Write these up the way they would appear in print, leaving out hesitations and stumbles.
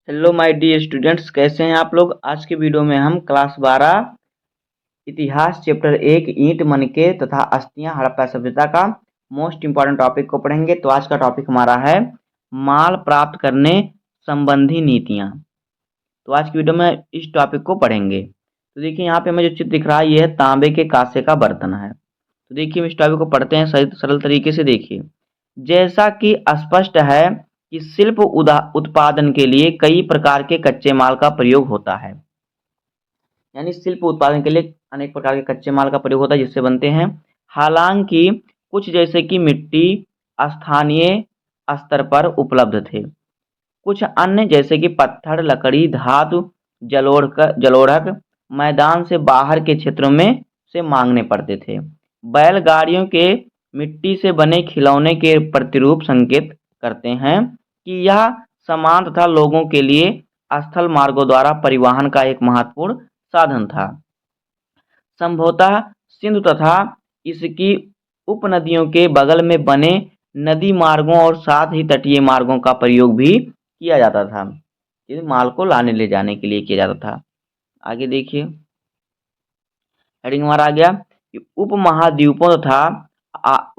Hello my dear students, कैसे हैं आप लोग। आज के वीडियो में हम क्लास 12 इतिहास चैप्टर 1 ईंट मनके तथा अस्थियां हड़प्पा सभ्यता का मोस्ट इंपॉर्टेंट टॉपिक को पढ़ेंगे। तो आज का टॉपिक हमारा है माल प्राप्त करने संबंधी नीतियां। तो आज की वीडियो में इस टॉपिक को पढ़ेंगे। तो देखिए यहाँ पे हमें जो चित्र दिख रहा है ये है तांबे के कांसे का बर्तन है। तो देखिए हम इस टॉपिक को पढ़ते हैं सरल तरीके से। देखिए जैसा कि स्पष्ट है कि शिल्प उत्पादन के लिए कई प्रकार के कच्चे माल का प्रयोग होता है। यानी शिल्प उत्पादन के लिए अनेक प्रकार के कच्चे माल का प्रयोग होता है जिससे बनते हैं। हालांकि कुछ जैसे कि मिट्टी स्थानीय स्तर पर उपलब्ध थे, कुछ अन्य जैसे कि पत्थर लकड़ी धातु जलोढ़क मैदान से बाहर के क्षेत्रों में से मांगने पड़ते थे। बैलगाड़ियों के मिट्टी से बने खिलौने के प्रतिरूप संकेत करते हैं कि यह सामान तथा लोगों के लिए स्थल मार्गों द्वारा परिवहन का एक महत्वपूर्ण साधन था। संभवतः सिंधु तथा इसकी उपनदियों के बगल में बने नदी मार्गों और साथ ही तटीय मार्गों का प्रयोग भी किया जाता था। इस माल को लाने ले जाने के लिए किया जाता था। आगे देखिए हेडिंग हमारा आ गया कि उपमहाद्वीपों तथा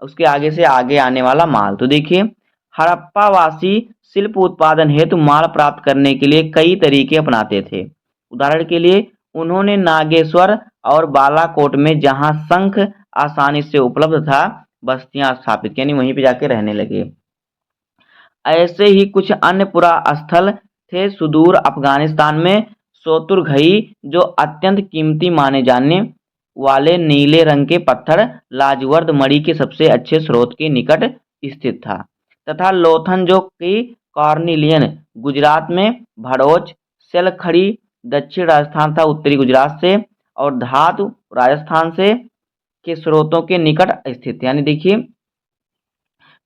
उसके आगे से आगे आने वाला माल। तो देखिए हड़प्पावासी शिल्प उत्पादन हेतु माल प्राप्त करने के लिए कई तरीके अपनाते थे। उदाहरण के लिए उन्होंने नागेश्वर और बालाकोट में जहां शंख आसानी से उपलब्ध था बस्तियां स्थापित, यानी वहीं पे जाके रहने लगे। ऐसे ही कुछ अन्य पुरास्थल थे सुदूर अफगानिस्तान में शोतुरघई, जो अत्यंत कीमती माने जाने वाले नीले रंग के पत्थर लाजवर्द मणि के सबसे अच्छे स्रोत के निकट स्थित था, तथा लोथन जो कि कॉर्निलियन गुजरात में, भड़ोच सेलखड़ी दक्षिण राजस्थान था उत्तरी गुजरात से, और धातु राजस्थान से के स्रोतों के निकट स्थित। यानी देखिए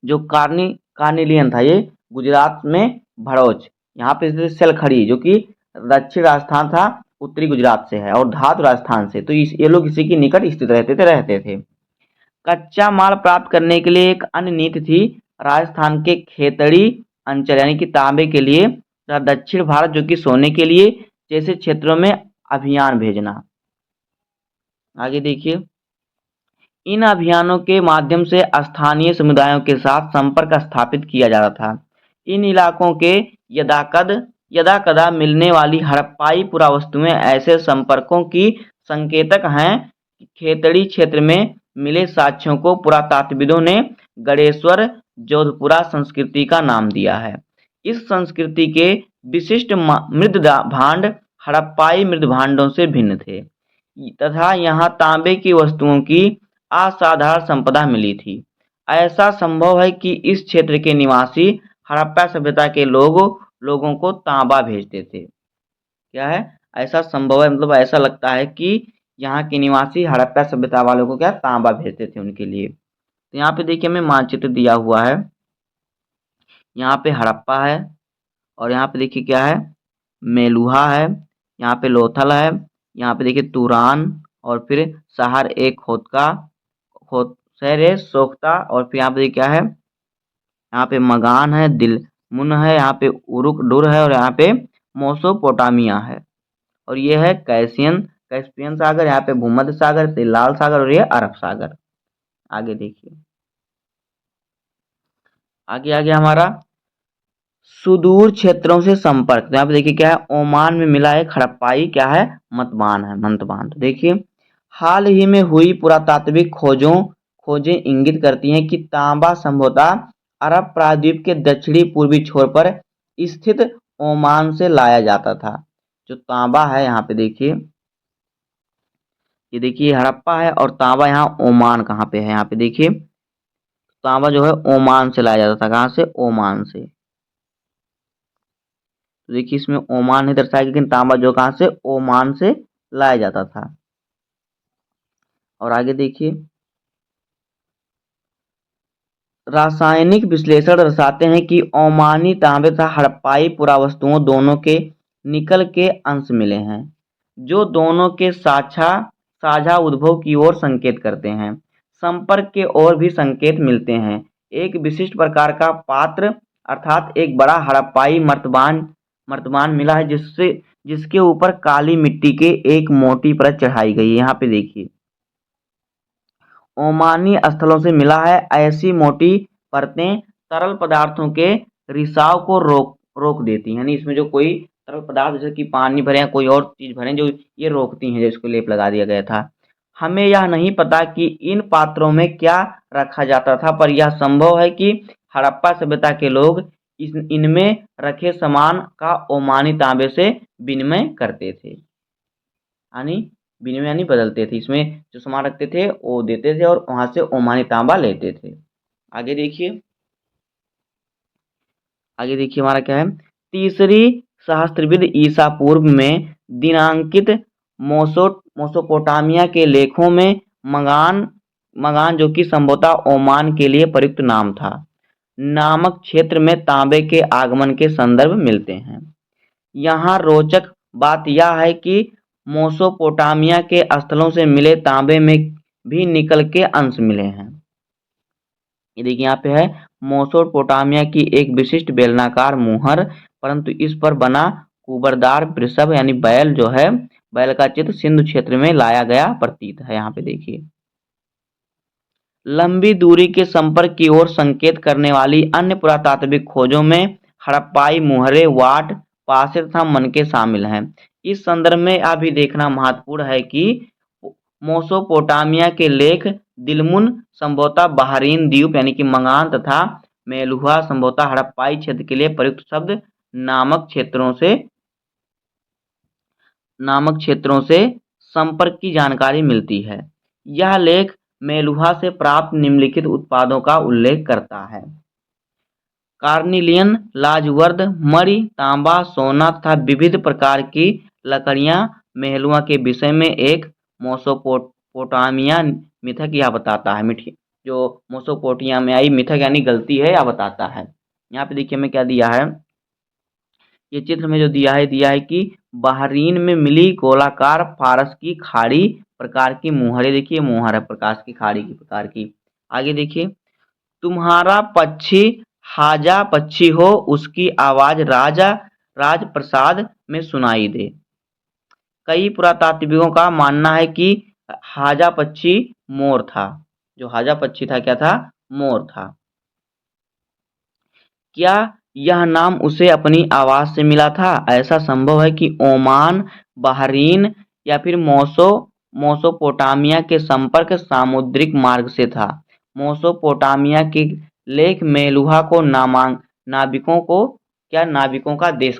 जो कार्निलियन था ये गुजरात में, भड़ोच यहाँ पे स्थित सेलखड़ी जो कि दक्षिण राजस्थान था उत्तरी गुजरात से है, और धातु राजस्थान से। तो ये लोग इसी के निकट स्थित रहते थे। कच्चा माल प्राप्त करने के लिए एक अन्य नीति थी राजस्थान के खेतड़ी अंचल यानी कि तांबे के लिए तथा दक्षिण भारत जो कि सोने के लिए जैसे क्षेत्रों में अभियान भेजना। आगे देखिए इन अभियानों के माध्यम से स्थानीय समुदायों के साथ संपर्क स्थापित किया जाता था। इन इलाकों के यदाकदा मिलने वाली हड़प्पाई पुरावस्तुएं ऐसे संपर्कों की संकेतक हैं। खेतड़ी क्षेत्र में मिले साक्ष्यों को पुरातात्विदों ने गणेश्वर जोधपुरा संस्कृति का नाम दिया है। इस संस्कृति के विशिष्ट मृद भांड हड़प्पाई मृद भांडों से भिन्न थे तथा यहाँ तांबे की वस्तुओं की असाधारण संपदा मिली थी। ऐसा संभव है कि इस क्षेत्र के निवासी हड़प्पा सभ्यता के लोगों को तांबा भेजते थे। क्या है, ऐसा संभव है, मतलब ऐसा लगता है कि यहाँ के निवासी हड़प्पा सभ्यता वालों को क्या तांबा भेजते थे उनके लिए। तो यहाँ पे देखिए हमें मानचित्र दिया हुआ है। यहाँ पे हड़प्पा है और यहाँ पे देखिए क्या है, मेलुहा है, यहाँ पे लोथल है, यहाँ पे देखिए तुरान, और फिर शहर एक शहर है सोख्ता, और फिर यहाँ पे क्या है, यहाँ पे मगान है, दिलमुन है, यहाँ पे उरुकडुर है, और यहाँ पे मोसोपोटामिया है, और ये है कैस्पियन सागर, यहाँ पे भूमध्य सागर, लाल सागर, और ये अरब सागर। आगे देखिए आगे हमारा सुदूर क्षेत्रों से संपर्क। तो यहाँ पे देखिए क्या है, ओमान में मिला एक हड़प्पाई क्या है, मंतबान। तो देखिए हाल ही में हुई पुरातात्विक खोजें इंगित करती हैं कि तांबा संभवतः अरब प्रायद्वीप के दक्षिणी पूर्वी छोर पर स्थित ओमान से लाया जाता था। जो तांबा है यहाँ पे देखिए, ये देखिए हड़प्पा है और तांबा यहाँ ओमान कहाँ पे है, यहाँ पे देखिए तांबा जो है ओमान से लाया जाता था। कहाँ से, ओमान से। तो देखिए इसमें ओमान नहीं दर्शाया, लेकिन तांबा जो कहाँ से, ओमान से लाया जाता था। और आगे देखिए रासायनिक विश्लेषण दर्शाते हैं कि ओमानी तांबे तथा हड़प्पाई पुरावस्तुओं दोनों के निकल के अंश मिले हैं, जो दोनों के साझा उद्भव की ओर संकेत करते हैं। संपर्क के और भी संकेत मिलते हैं। एक विशिष्ट प्रकार का पात्र अर्थात एक बड़ा हड़प्पाई मर्तबान मिला है जिसके ऊपर काली मिट्टी के एक मोटी परत चढ़ाई गई है। यहाँ पे देखिए ओमानी स्थलों से मिला है। ऐसी मोटी परतें तरल पदार्थों के रिसाव को रोक देती हैं, यानी इसमें जो कोई तरल पदार्थ जैसे कि पानी भरे या कोई और चीज भरे जो ये रोकती हैं, जिसको लेप लगा दिया गया था। हमें यह नहीं पता कि इन पात्रों में क्या रखा जाता था, पर यह संभव है कि हड़प्पा सभ्यता के लोग इनमें रखे सामान का ओमानी तांबे से विनिमय करते थे, यानी विनिमय यानी बदलते थे। इसमें जो सामान रखते थे वो देते थे और वहां से ओमानी तांबा लेते थे। आगे देखिए हमारा क्या है, तीसरी सहस्त्रविद ईसा पूर्व में दिनांकित मोसोपोटामिया के लेखों में मगान जो कि संभवतः ओमान के लिए प्रयुक्त नाम था, नामक क्षेत्र में तांबे के आगमन के संदर्भ मिलते हैं। यहाँ रोचक बात यह है कि मोसोपोटामिया के स्थलों से मिले तांबे में भी निकल के अंश मिले हैं। ये देखिए यहाँ पे है मोसोपोटामिया की एक विशिष्ट बेलनाकार मुहर, परंतु इस पर बना कुबरदार वृषभ यानी बैल जो है, बैल का चित्र सिंधु क्षेत्र में लाया गया प्रतीत है। यहाँ पे देखिए लंबी दूरी के संपर्क की ओर संकेत करने वाली अन्य पुरातात्विक खोजों में हड़प्पाई मुहरे, वाट, पासे तथा मनके शामिल हैं। इस संदर्भ में यह भी देखना महत्वपूर्ण है कि मोसोपोटामिया के लेख दिलमुन संभवतः बहरीन द्वीप यानी कि मंगान तथा मेलुहा संभवतः हड़प्पाई क्षेत्र के लिए प्रयुक्त शब्द नामक क्षेत्रों से संपर्क की जानकारी मिलती है। यह लेख मेलुहा से प्राप्त निम्नलिखित उत्पादों का उल्लेख करता है: कार्निलियन, लाजवर्द, मणि, तांबा, सोना तथा विविध प्रकार की लकड़ियां। मेलुहा के विषय में एक मोसोपोटामिया मिथक यह बताता है, जो मोसोपोटामियाई मिथक यानी गलती है यह बताता है। यहाँ पे देखिए हमें क्या दिया है, ये चित्र में जो दिया है कि बहरीन में मिली गोलाकार फारस की खाड़ी प्रकार की मुहरें, देखिए मुहर है प्रकाश की खाड़ी की प्रकार की। आगे देखिए तुम्हारा पक्षी हाजा पक्षी हो, उसकी आवाज राजप्रसाद में सुनाई दे। कई पुरातात्विकों का मानना है कि हाजा पक्षी मोर था। जो हाजा पक्षी था क्या था, मोर था। क्या यह नाम उसे अपनी आवाज से मिला था? ऐसा संभव है कि ओमान, बहरीन या फिर मोसोपोटामिया के संपर्क सामुद्रिक मार्ग से था। मोसोपोटामिया के लेख मेलुहा को नाविकों का देश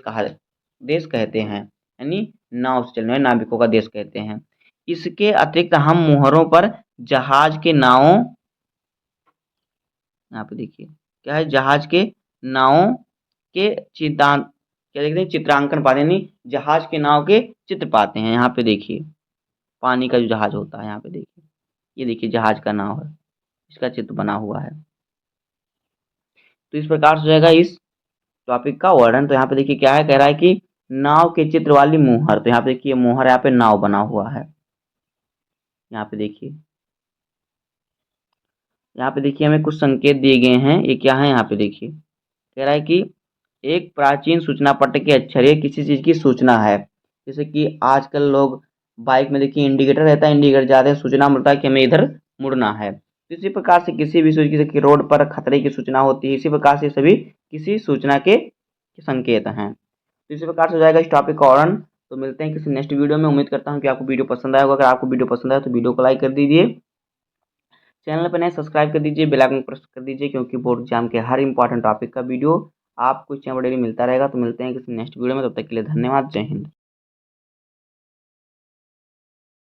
कहते हैं, यानी नाव से चलने वाले नाविकों का देश कहते हैं। इसके अतिरिक्त हम मुहरों पर जहाज के नावों, यहाँ पे देखिए क्या है, जहाज के नावों के चित्रांकन पाते हैं, यानी जहाज के नाव के चित्र पाते हैं। यहाँ पे देखिए पानी का जो जहाज होता है, यहाँ पे देखिए ये देखिए जहाज का नाव है, इसका चित्र बना हुआ है। तो इस प्रकार से हो जाएगा इस टॉपिक का वर्णन। तो यहाँ पे देखिए क्या है, कह रहा है कि नाव के चित्र वाली मुहर। तो यहाँ पे देखिए मुहर, यहाँ पे नाव बना हुआ है। यहाँ पे देखिए हमें कुछ संकेत दिए गए हैं, ये क्या है, यहाँ पे देखिए कह रहा है कि एक प्राचीन सूचना पट्ट के अक्षर, ये किसी चीज की सूचना है। जैसे कि आजकल लोग बाइक में देखिए इंडिकेटर रहता है, इंडिकेटर जाते हैं सूचना मिलता है कि हमें इधर मुड़ना है। इसी प्रकार से किसी भी सूचना की रोड पर खतरे की सूचना होती है, इसी प्रकार से सभी किसी सूचना के संकेत हैं। तो इसी प्रकार से हो जाएगा इस टॉपिक का वर्णन। तो मिलते हैं किसी नेक्स्ट वीडियो में। उम्मीद करता हूँ कि आपको वीडियो पसंद आया होगा। अगर आपको वीडियो पसंद आया तो वीडियो को लाइक कर दीजिए, चैनल पर नए सब्सक्राइब कर दीजिए, बेल आइकन प्रेस कर दीजिए, क्योंकि बोर्ड एग्जाम के हर इंपॉर्टेंट टॉपिक का वीडियो आपको चैनल पर डेली मिलता रहेगा। तो मिलते हैं किसी नेक्स्ट वीडियो में, तब तक के लिए धन्यवाद। जय हिंद।